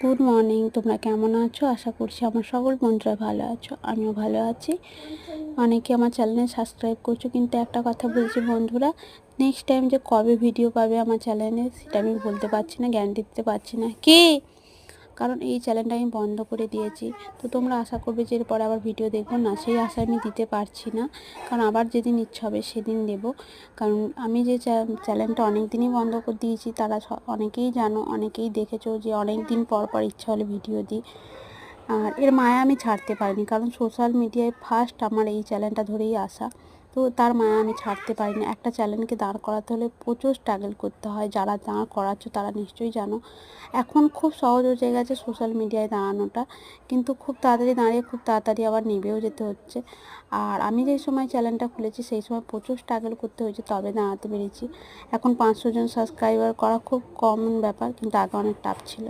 Good morning. তোমরা কেমন আছো? আশা করছি আমার সকল বন্ধুরা ভালো আছো, আমিও ভালো আছি। অনেকে আমার চ্যানেলে সাবস্ক্রাইব করছো, কিন্তু একটা কথা বলছি বন্ধুরা, নেক্সট টাইম যে কবে ভিডিও পাবে আমার চ্যানেলে সেটা আমি বলতে পারছি না, গ্যারান্টি দিতে পারছি না কি, কারণ এই চ্যানেলটা আমি বন্ধ করে দিয়েছি। তো তোমরা আশা করবে যে এরপরে আবার ভিডিও দেখবো না, সেই আশা আমি দিতে পারছি না, কারণ আবার যেদিন ইচ্ছা হবে সেদিন দেব। কারণ আমি যে চ্যানেলটা অনেক দিনই বন্ধ করে দিয়েছি, তারা অনেকেই জানো, অনেকেই দেখেছো যে অনেক দিন পর পর ইচ্ছা হলে ভিডিও দিই। আর এর মায়া আমি ছাড়তে পারিনি, কারণ সোশ্যাল মিডিয়ায় ফার্স্ট আমার এই চ্যানেলটা ধরেই আসা। তো তার মায়া আমি ছাড়তে পারি না। একটা চ্যানেলকে দাঁড় করাতে হলে প্রচুর স্ট্রাগল করতে হয়, যারা দাঁড় করাচ্ছ তারা নিশ্চয়ই জানো। এখন খুব সহজ হয়ে গেছে সোশ্যাল মিডিয়ায় দাঁড়ানোটা, কিন্তু খুব তাড়াতাড়ি দাঁড়িয়ে খুব তাড়াতাড়ি আবার নেবেও যেতে হচ্ছে। আর আমি যেই সময় চ্যানেলটা খুলেছি সেই সময় প্রচুর স্ট্রাগল করতে হয়েছে, তবে দাঁড়াতে পেরেছি। এখন 500 জন সাবস্ক্রাইবার করা খুব কমন ব্যাপার, কিন্তু আগে অনেক টাফ ছিল।